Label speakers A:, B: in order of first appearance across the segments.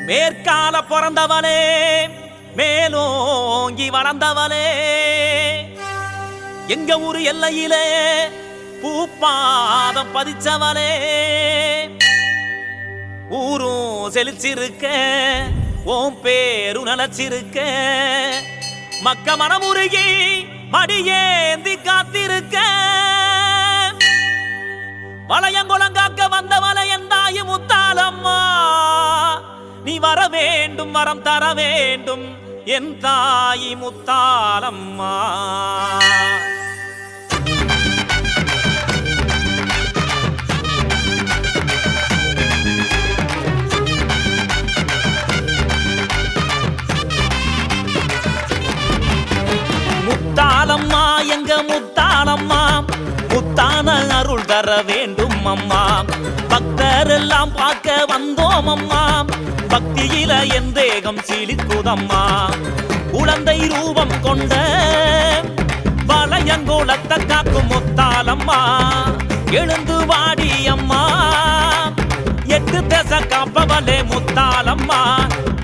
A: மேற்கால பிறந்தவளே மேலோங்கி வளர்ந்தவளே எங்க ஊரு எல்லையிலே பூப்பாதம் பதிச்சவளே ஊரும் செழிச்சிருக்க ஓம் பேரு நலச்சிருக்க மக்க மனமுருகி மடியேந்தி காத்திருக்க வளையங்குளங்காக்க வந்தவளை என் தாயி முத்தாலம்மா நீ வர வேண்டும் வரம் தர வேண்டும் என் தாயி முத்தாலம்மா முத்தாலம்மா எங்க முத்தாலம்மா முத்தான அருள் தர வேண்டும் அம்மா பக்தர் எல்லாம் பார்க்க வந்தோம் அம்மா பக்தியில என் தேகம் சீலிக்குதம்மா குழந்தை ரூபம் கொண்ட வளையங்கோலத்தை காக்கும் முத்தாலம்மா எழுந்து வாடி அம்மா எட்டு தேச காப்பவளே முத்தாலம்மா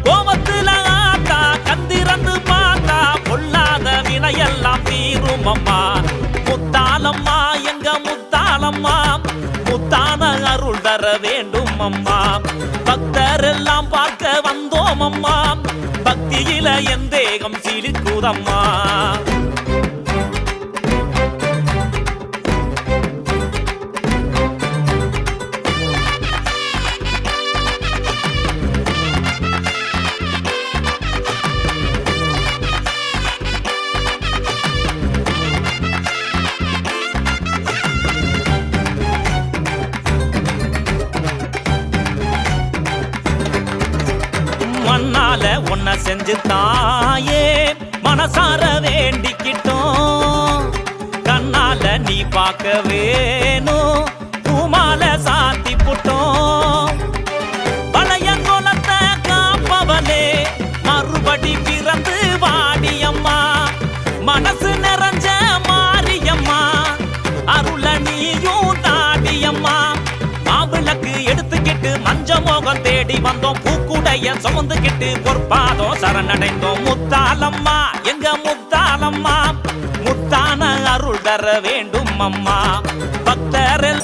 A: கோபத்துல ஆத்தா கந்திரந்து பார்த்தா பொல்லாத வினையெல்லாம் தீரும் அம்மா முத்தாலம்மா எங்க முத்தாலம்மா முத்தான அருள் தர வேண்டும் அம்மா பக்தர் எல்லாம் பார்க்க வந்தோம் அம்மா பக்தியில என் தேகம் சீலிக்குதம்மா மண்ணால ஒன்ன செஞ்சு தாயே மனசார வேண்டிக்கிட்டோம் கண்ணால நீ பார்க்க வேணும் பூமால சாத்தி புட்டோம் வளையங்கோலத்தை காப்பவளே மறுபடி பிறந்து வாடியம்மா மனசு நிறைஞ்ச மாரியம்மா அருள நீயும் தாடியம்மா மாவிளக்கு எடுத்துக்கிட்டு மஞ்ச மோகம் தேடி வந்தோம் பூக்குடைய சுமந்துகிட்டு பொற்பாதம் சரணடைந்தோம் முத்தாலம்மா எங்க முத்தாலம்மா முத்தான அருள் தர வேண்டும் அம்மா பக்தரில்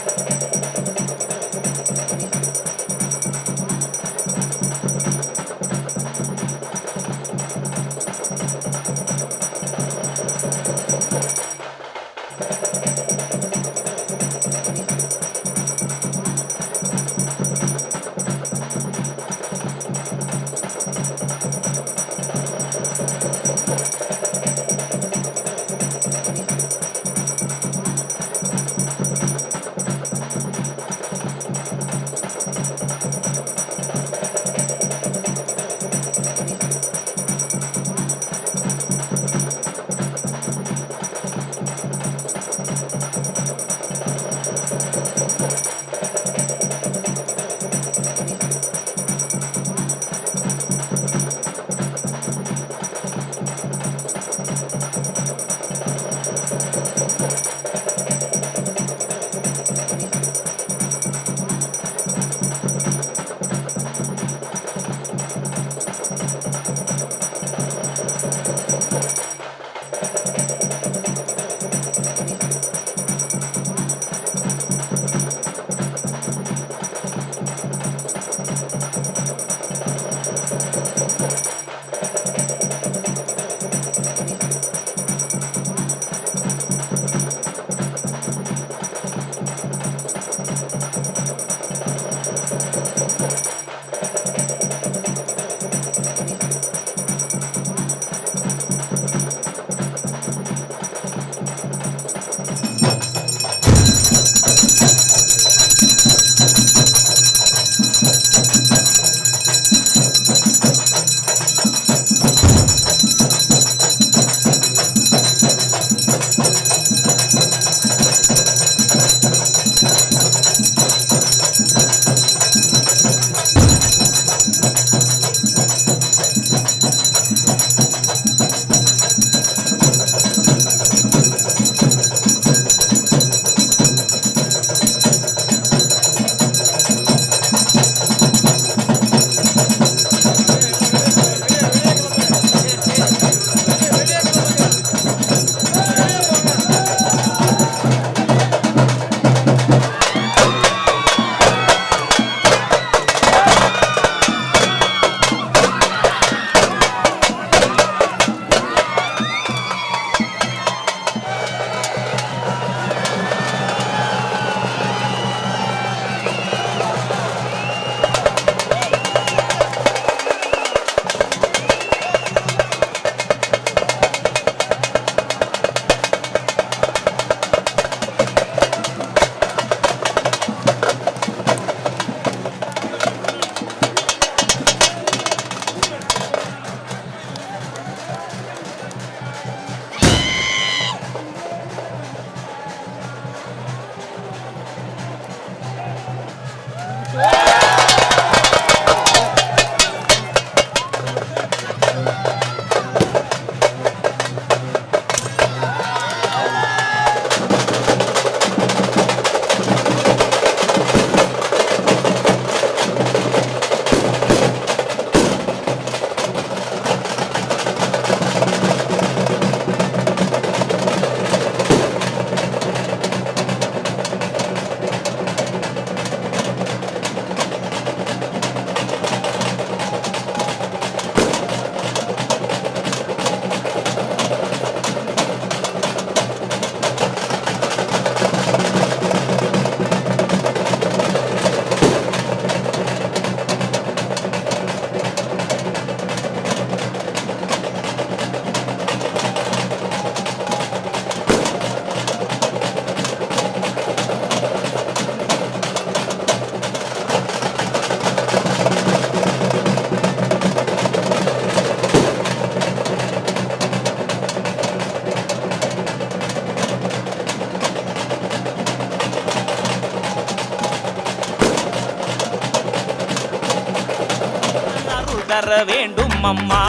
A: அருள் தர வேண்டும் அம்மா.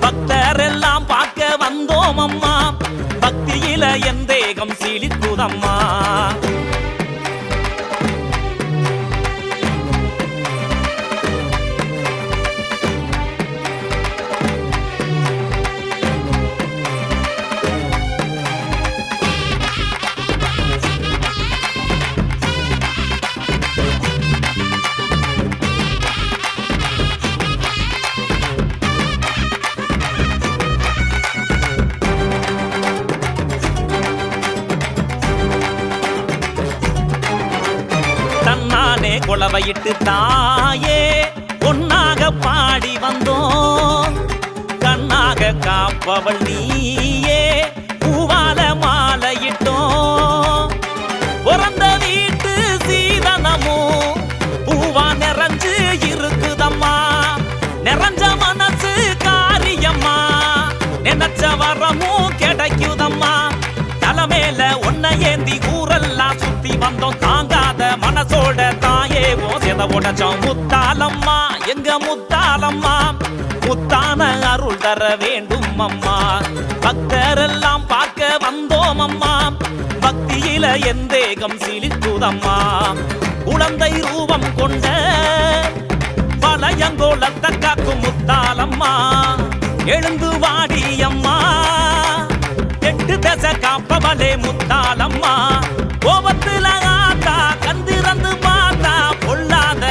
A: பக்தரெல்லாம் பார்க்க வந்தோம் அம்மா, பக்தியில என் தேகம் சீலிக்குதம்மா. குளவையிட்டு தாயே பொன்னாக பாடி வந்தோம், கண்ணாக காப்பவள் நீயே பூவால மாலையிட்டோம். பிறந்த வீட்டு சீதனமும் பூவா நிறைஞ்சு இருக்குதம்மா, நிறைஞ்ச மனசு காரியம்மா, நினைச்ச வரமும் கிடைக்குதம்மா. தலைமையில ஒன்ன ஏந்தி ஊரெல்லாம் சுத்தி வந்தோம், தாங்காத மனசோட தாயே ஓசைத உடச்சோம். முத்தாலம்மா எங்க முத்தாலம்மா, முத்தான அருள் தர வேண்டும் அம்மா. பக்தரெல்லாம் பார்க்க வந்தோம் அம்மா, பக்தியில என் தேகம் சீலிக்குதம்மா. குழந்தை ரூபம் கொண்ட பழையங்கோலத்தை காக்கும் முத்தாலம்மா, எழுந்து வாடி அம்மா, எட்டு தசை காப்பவளே முத்தாலம்மா. கோபத்துல ஆத்தா கந்திறந்து பார்த்தா பொல்லாத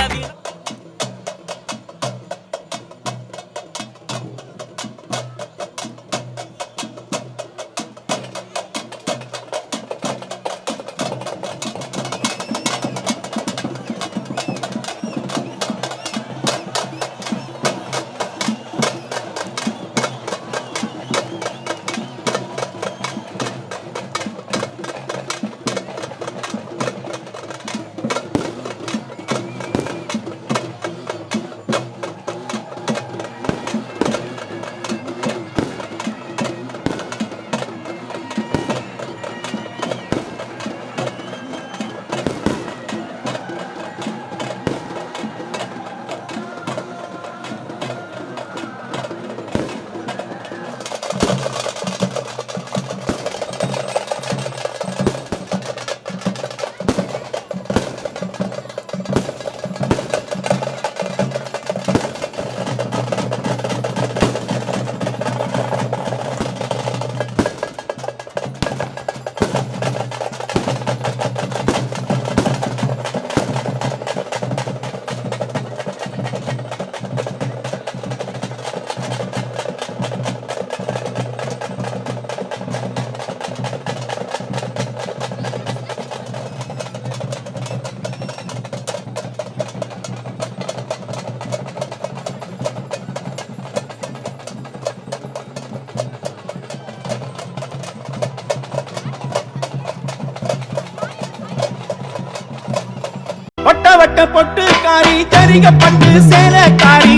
B: வட்ட பொட்டுக்காரி ஜரிகப்பட்டு சேலக்காரி,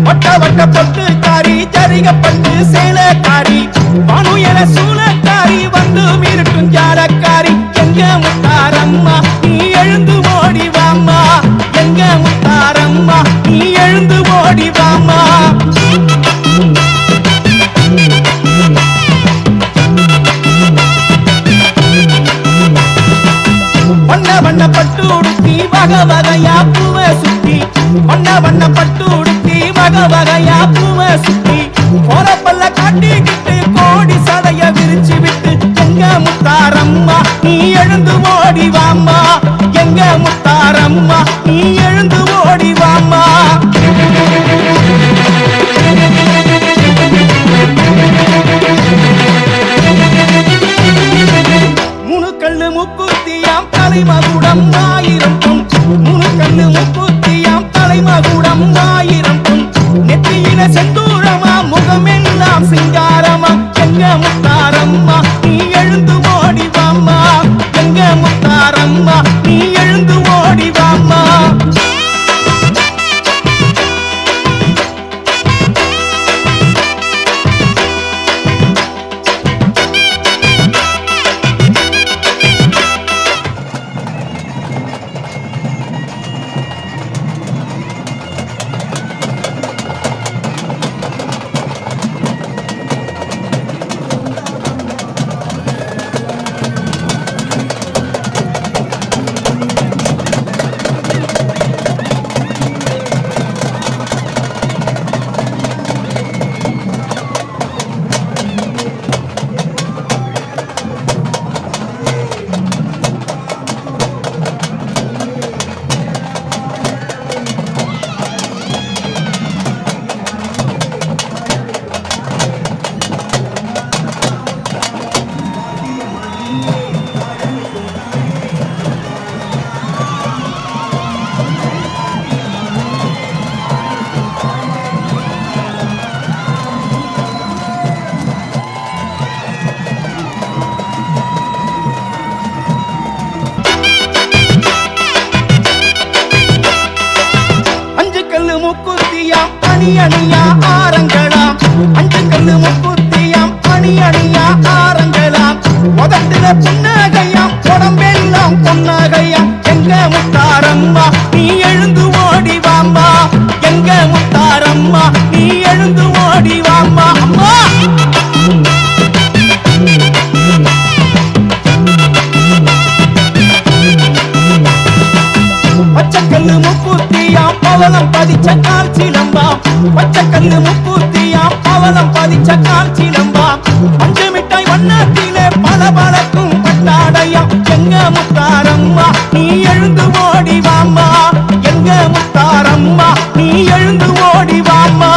B: வட்ட வட்ட பொட்டுக்காரி ஜரிகப்பட்டு சேலக்காரி, வானுயர சூலக்காரி வந்து மிருட்டும் ஜாலக்காரி. எங்க முத்தாரம்மா நீ எழுந்து ஓடி வாம்மா, எங்க முத்தாரம்மா நீ எழுந்து ஓடி வாம்மா. வண்ண வண்ண பட்டு உடுத்தி வக வகையா பூவை சுத்தி, வண்ண வண்ண பட்டு உடுத்தி வக வகையா பூவை சுத்தி, போறப்பல்ல காட்டிக்கிட்டு கோடி சடைய விரிச்சு விட்டு எங்க முத்தாரம்மா நீ எழுந்து ஓடி வாம்மா, எங்க முத்தாரம்மா நீ எழுந்து ஓடி வாம்மா. முணுக்கல்லு முக்குத்தியாம் தலைமகுடம் ஆயிரம் பொன், முணுக்கல்லு முக்குத்தியாம் தலைமகுடம் ஆயிரம் பொன், நெற்றியில செந்தூரமா முகமெல்லாம் சிங்காரமா. எங்க முத்தாரம்மா நீ எழுந்து ஓடி வாம்மா, எங்க முத்தாரம்மா நீ எழுந்து ஓடி வாம்மா. அணி அணியா ஆரங்களாம் அஞ்சு கல்லு முக்குத்தியாம் அணி அணியா ஆரங்களாம் உதட்டுல புன்னகையாம் உடம்பெல்லாம் பொன்னகையாம் எங்க முத்தாரம்மா நீ எழுந்து ஓடி வாம்மா எங்க முத்தாரம்மா நீ எழுந்து ஓடி வாம்மா அம்மா பச்சைக்கல்லு முக்கூத்தியாம் பவளம் பதிச்ச கால் சிலம்பாம் பச்சைக்கல்லு முக்கூத்தியாம் பவளம் பதிச்ச கால் சிலம்பாம் பஞ்சு மிட்டாய் வண்ணத்திலே பல பழக்கும் பட்டாடையாம் எங்க முத்தாரம்மா நீ எழுந்து ஓடி வாம்மா எங்க முத்தாரம்மா நீ எழுந்து ஓடி வாம்மா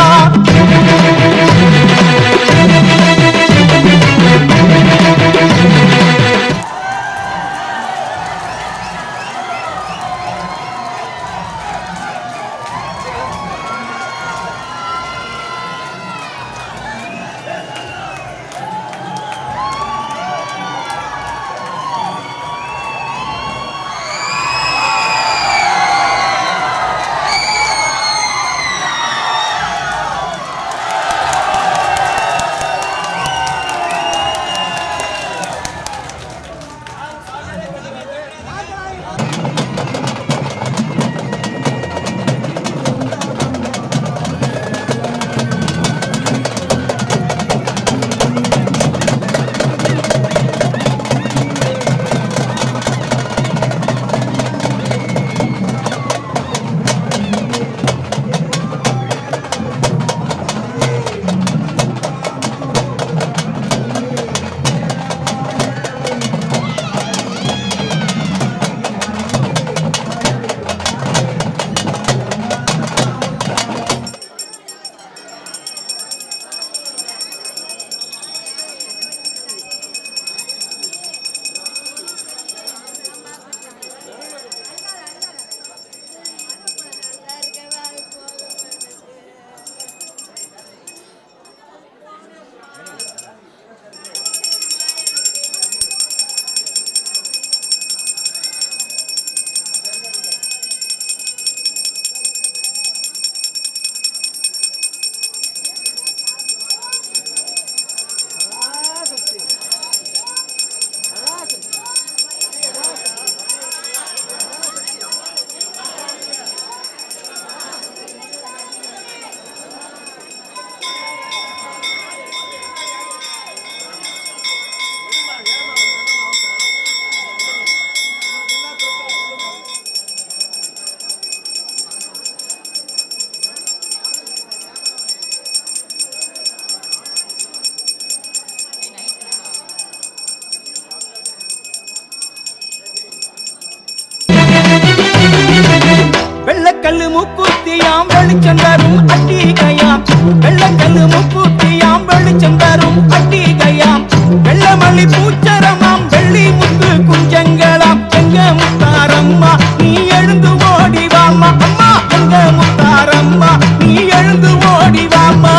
B: வெள்ளக்கல்லு முக்கூத்தியாம் வெளிச்சம் தரும் அட்டிகையாம் வெள்ளக்கல்லு முக்கூத்தியாம் வெளிச்சம் தரும் அட்டிகையாம் வெள்ளமல்லி பூச்சரமாம் வெள்ளி முத்து குஞ்சங்களாம் எங்க முத்தாரம்மா நீ எழுந்து ஓடி வாம்மா அம்மா எங்க முத்தாரம்மா நீ எழுந்து ஓடி வாம்மா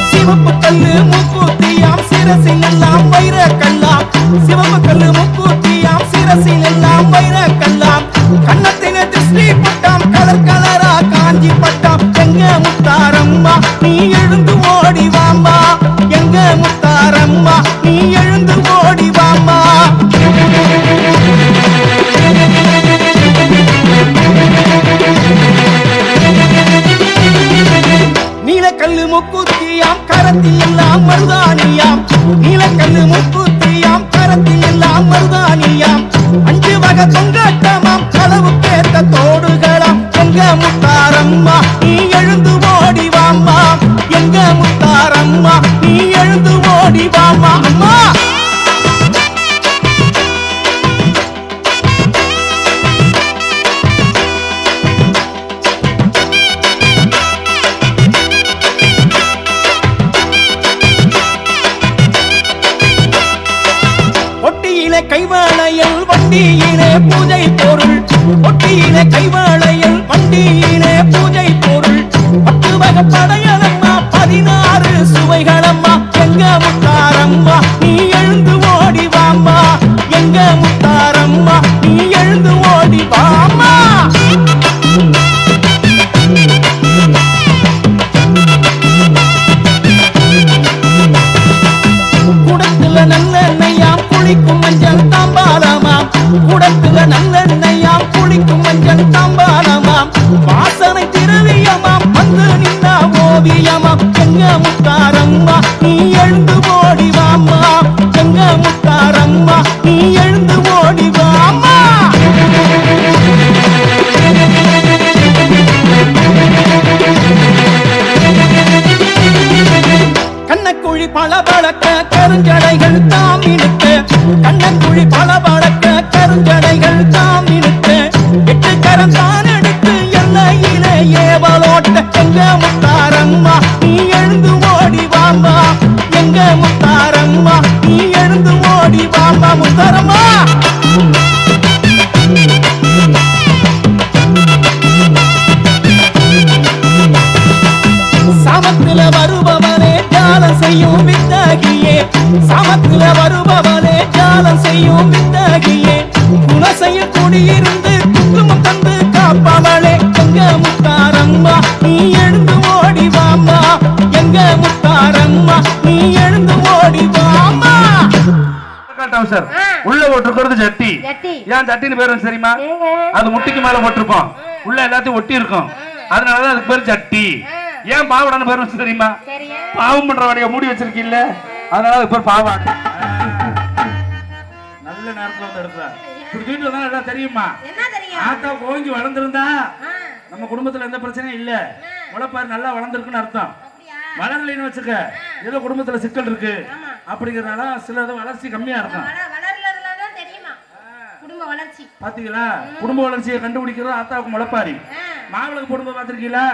B: சிவப்பு கல்லு முக்கூத்தியாம் சிரசில் எல்லாம் வைர கல்லாம் சிவப்பு கல்லு முக்கூத்தியாம் சிரசில் எல்லாம் வைர கல்லாம் கண்ணத்தின திருஷ்டி பட்டாம் கலர் கலரா காஞ்சி பட்டாம் எங்க முத்தாரம்மா நீ எழுந்து ஓடி வாம்மா எங்க முத்தாரம்மா நீ எழுந்து ஓடி வாம்மா நீலக்கல்லு முக்கூத்தியாம் கரத்தில் எல்லாம் மருதானியாம் நீலக்கல்லு முக்கூத்தியாம் கரத்தில் எல்லாம் மருதானியாம் அஞ்சு வகை தொங்கட்டமாம் களவு கேட்ட தோடுகளாம் எங்க முத்தாரம்மா நீ எழுந்து ஓடி வாம்மா எங்க முத்தாரம்மா நீ எழுந்து ஓடி வாம்மா அம்மா கைவாளையில் வண்டியிலே பூஜை பொருள் ஒட்டியிலே கைவாளையில் வண்டியிலே பூஜை பொருள் 10 வகை படையலம்மா 16 சுவைகளம்மா எங்க முத்தாரம்மா நீ எழுந்து ஓடி வாம்மா எங்க குளிக்கும் மஞ்சள் தாம்பாலமாம் குடத்துல நல்லெண்ணெயாம் குளிக்கும் மஞ்சள் தாம்பாலமாம் வாசனை திரவியமாம் வந்து நின்னா ஓவியமாம் எங்க முத்தாரம்மா நீ எழுந்து ஓடி வாம்மா எங்க முத்தாரம்மா நீ எழுந்து ஓடி வாம்மா கண்ணக்குழி பளபளக்க கருஞ்சடைகள் தாமினுக்க கண்ணக்குழி பளபளக்க கருஞ்சடைகள் தாமினுக்க எட்டு கரம் தான் எடுத்து எல்லையிலே ஏவலோட்ட எங்க முத்தாரம்மா நீ எழுந்து ஓடி வாம்மா எங்க முத்தாரம்மா நீ எழுந்து ஓடி வாம்மா முத்தாரம்மா சாமத்துல வருபவனே ஜாலம் செய்யும் வித்தகியே சாமத்துல வருபவனே ஜாலம் செய்யும் வித்தகியே குணசையில் குடியிருந்து குங்குமம் தந்து காப்பவளே எங்க முத்தாரம்மா நீ எழுந்து ஓடி வாம்மா எங்க முத்தாரம்மா நீ எழுந்து ஓடி வாம்மா
C: சார் உள்ள போட்டிருக்கிறது ஜட்டி ஏன் ஜட்டின்னு பேர் தெரியுமா அது முட்டிக்கு மேல போட்டிருப்போம் உள்ள எல்லாத்தையும் ஒட்டி இருக்கும் அதனாலதான் அதுக்கு பேர் ஜட்டி ஏன் பாவாடான்னு பேர் தெரியுமா பாவம் பண்ற வடைய மூடி வச்சிருக்கீல்ல அதனால அதுக்கு பேர் பாவாடை நல்ல நேரத்துல வந்து எடுக்கிறார் இப்படி வீட்டுல தான் எல்லாம் தெரியுமா ஆத்தா கோங்கி வளர்ந்துருந்தா நம்ம குடும்பத்துல எந்த பிரச்சனையும் இல்ல முளைப்பாரு நல்லா வளர்ந்துருக்குன்னு அர்த்தம் வளரலைன்னு வச்சுக்க ஏதோ குடும்பத்துல சிக்கல் இருக்கு அப்படிங்கறதுனால சில வளர்ச்சி கம்மியா இருக்கும் பாத்தீங்களா குடும்ப வளர்ச்சியை கண்டுபிடிக்கிறது ஆத்தாவுக்கு முளைப்பாரி மாவிளக்கு போடும்போது பாத்திருக்கீங்களா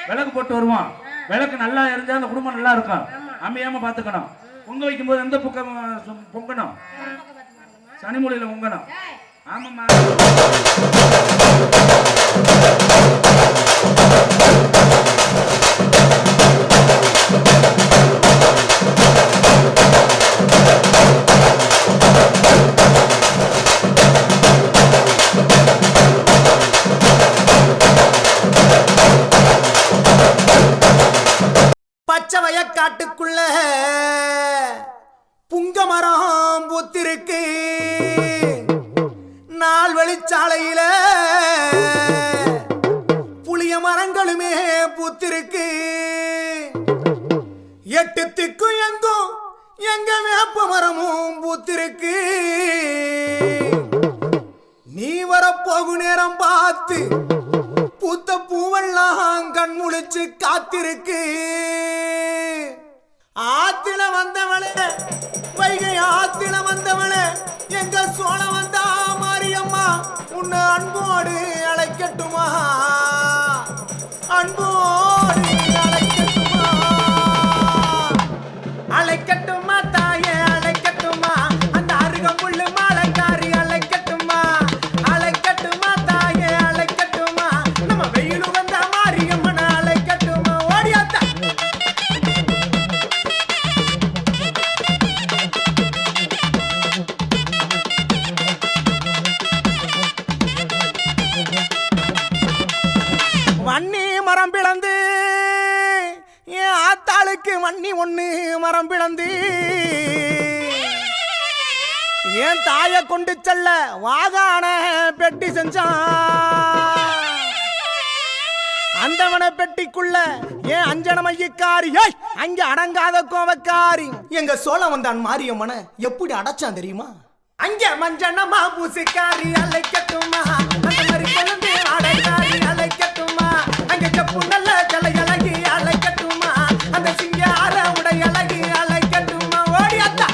C: விளக்கு போட்டு வருவோம் விளக்கு நல்லா இருந்தா அந்த குடும்பம் நல்லா இருக்கும் அமையாம பாத்துக்கணும் பொங்க வைக்கும் போது எந்த பக்கம் பொங்கணும் சனிமூலையில பொங்கணும் ஆமாம்மா
B: பச்சை வயக்காட்டுக்குள்ள புங்க மரம் பூத்திருக்கு நாள் வெளிச்சாலையில புளிய மரங்களுமே பூத்திருக்கு எட்டு திக்கும் எங்கும் எங்க வேப்ப மரமும் பூத்திருக்கு நீ வரப்போகும் நேரம் பார்த்து பூத்த பூவெல்லாம் கண் முழிச்சு காத்திருக்கு ஆத்தில வந்தவளே வைகை ஆத்தில வந்தவளே எங்க சோழ வந்தா மாரியம்மா உன்னை அன்போடு அழைக்கட்டுமா அன்போடு அழைக்கட்டுமா அழைக்கட்டுமா தாயே அழைக்கட்டுமா அந்த அருகம்புல்லு மாலைக்காரி அழைக்கட்டுமா அழைக்கட்டுமா தாயே அழைக்கட்டுமா நம்ம வெயிலு வந்த மாரியம்மனை அழைக்கட்டுமா ஓடியாத்தா வன்னி மரம் பிளந்து என் ஆத்தாளுக்கு வன்னி ஒண்ணு மரம் பிளந்து என் தாய கொண்டு செல்ல வாகான பெட்டி செஞ்சான் அந்தவன பெட்டிக்குள்ள ஏன் அஞ்சன மையக்காரி அங்க அடங்காத கோவக்காரி எங்க சோழ வந்தான் மாரியம்மனை எப்படி அடைச்சான் தெரியுமா அங்க மஞ்சனமா பூசிக்காரி அழைக்கட்டுமா அந்த மாதிரி கொழுந்து அடைக்காரி அழைக்கட்டுமா அங்க செப்பு நல்ல கலை அழகி அழைக்கட்டுமா அந்த சிங்கார உடை அழகி அழைக்கட்டுமா ஓடியாத்தா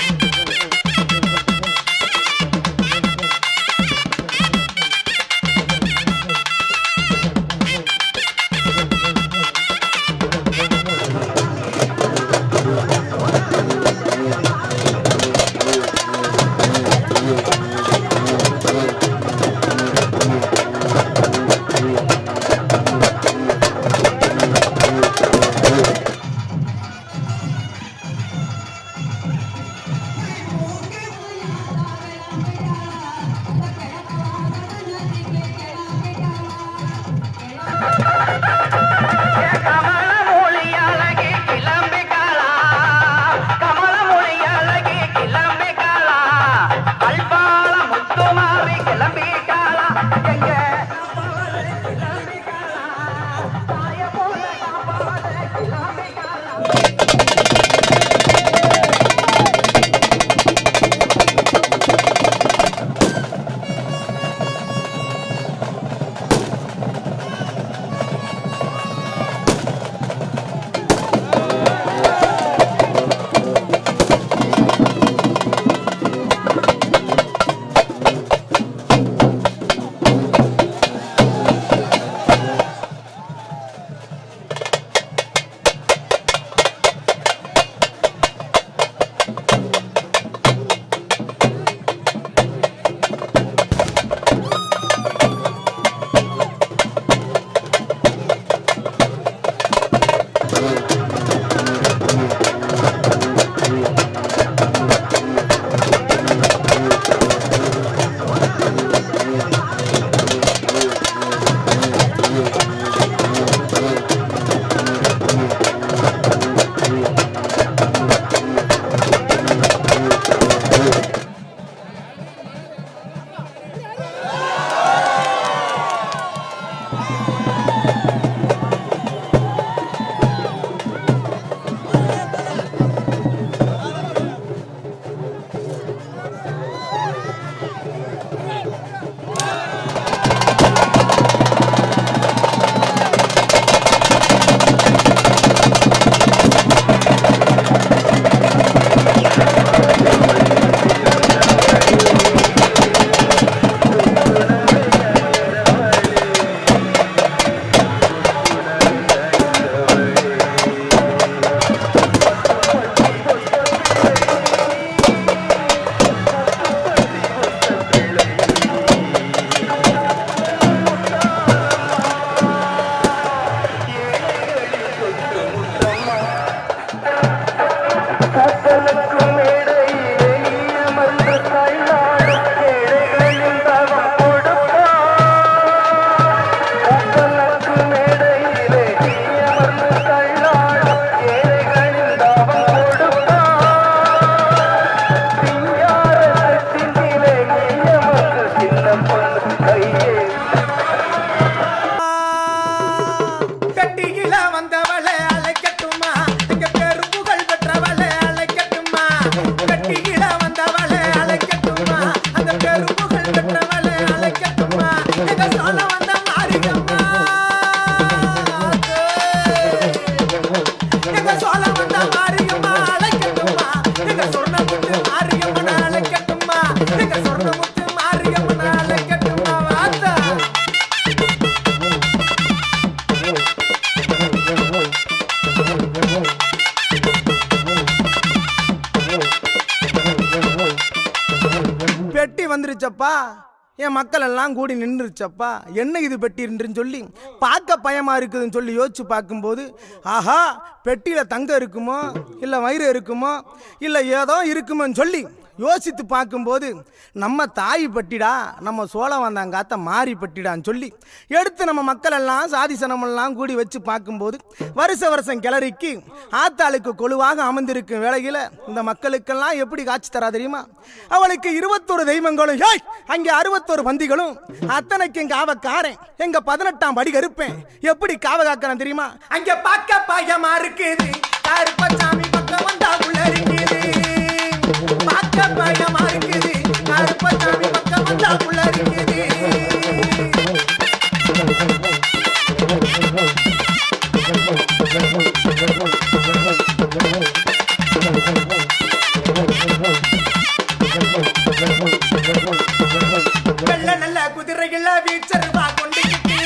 B: எங்க சொர்ணமுத்து மாரியம்மனால கட்டுமா வாத்தா. பெட்டி வந்துருச்சப்பா, என் மக்கள் எல்லாம் கூடி நின்றுச்சப்பா. என்ன இது பெட்டின்னு சொல்லி பார்க்க பயமா இருக்குதுன்னு சொல்லி யோசிச்சு பார்க்கும்போது, ஆஹா பெட்டியில தங்கம் இருக்குமோ இல்லை வயிறு இருக்குமோ இல்லை ஏதோ இருக்குமோன்னு சொல்லி யோசித்து பார்க்கும்போது, நம்ம தாய் பட்டிடா, நம்ம சோழ வந்தாங்காத்த மாறி பட்டிடான்னு சொல்லி எடுத்து நம்ம மக்கள் எல்லாம் சாதி சனமெல்லாம் கூடி வச்சு பார்க்கும்போது, வருஷம் கிளறிக்கு ஆத்தாளுக்கு கொழுவாக அமர்ந்திருக்கும் வேளையில் இந்த மக்களுக்கெல்லாம் எப்படி காட்சி தரா தெரியுமா? அவளுக்கு 21 தெய்வங்களும் அங்கே 61 பந்திகளும் அத்தனைக்கு எங்க காவக்காரன் எங்க 18ஆம் படி கருப்பேன் எப்படி காவ காக்கிறேன் தெரியுமா? அங்க பார்க்க பயமா இருக்குது, கருப்பசாமி பக்கம் வந்தா உள்ள இருக்குது. பார்க்க பயமா இருக்குது, கருப்பசாமி பக்கம் வந்தா உள்ள இருக்குது. வெள்ள நல்ல குதிரைகள வீச்சருவா கொண்டுக்கிட்டு,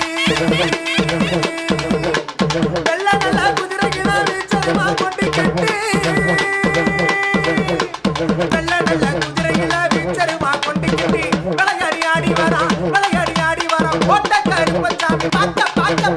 B: வெள்ள நல்ல குதிரைகள வீச்சருவா கொண்டுக்கிட்டு, வெள்ள நல்ல குதிரைகள வீச்சருவா கொண்டுக்கிட்டு விளையாடி ஆடி வரா, விளையாடி ஆடி வரா. ஓட்ட கருப்பசாமி பார்க்க பார்க்க